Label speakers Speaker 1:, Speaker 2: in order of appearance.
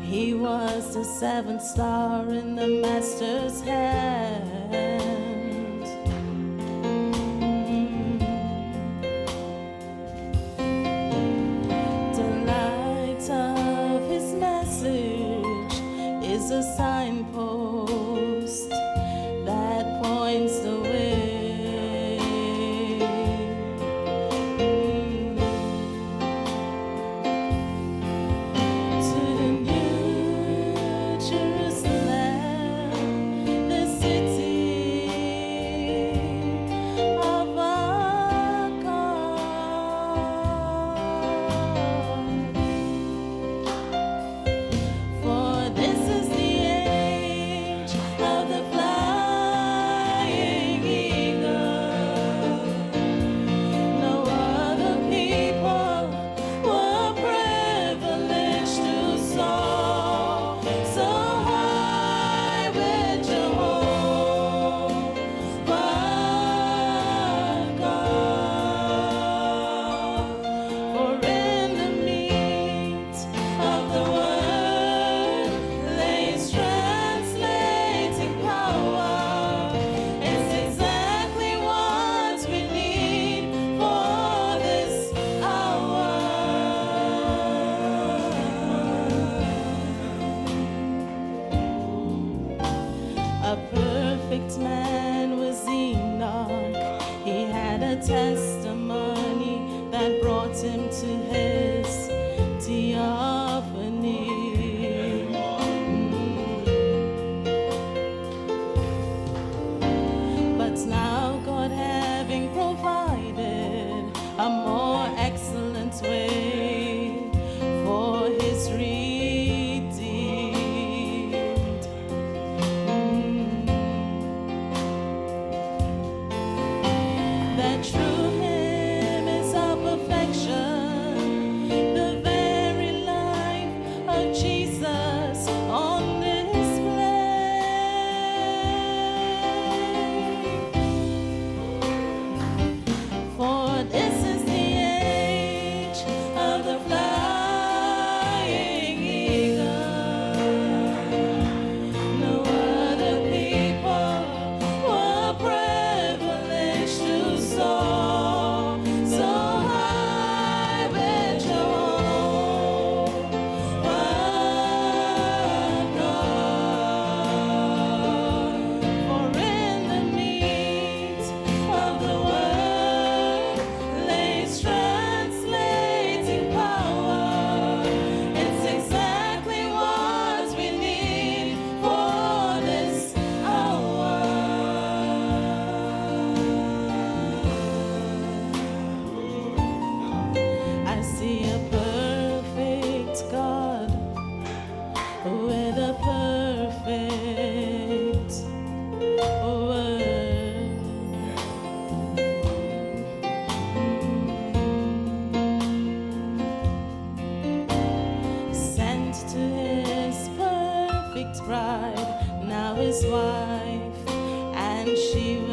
Speaker 1: He was the seventh star in the master's hand. The light of his message is a signpost that points the way. A perfect man was Enoch. He had a testimony that brought him to his theophany. But now God, having provided a more excellent way for his through him is our perfection, the very life of Jesus on display. For this is the age of the flying eagle. No other people were privileged to soar so high with Jehovah God. For in the midst of the word lays translating power. It's exactly what we need for this hour. I see a perfect God with a perfect word. Sent to his perfect bride, now his wife, and she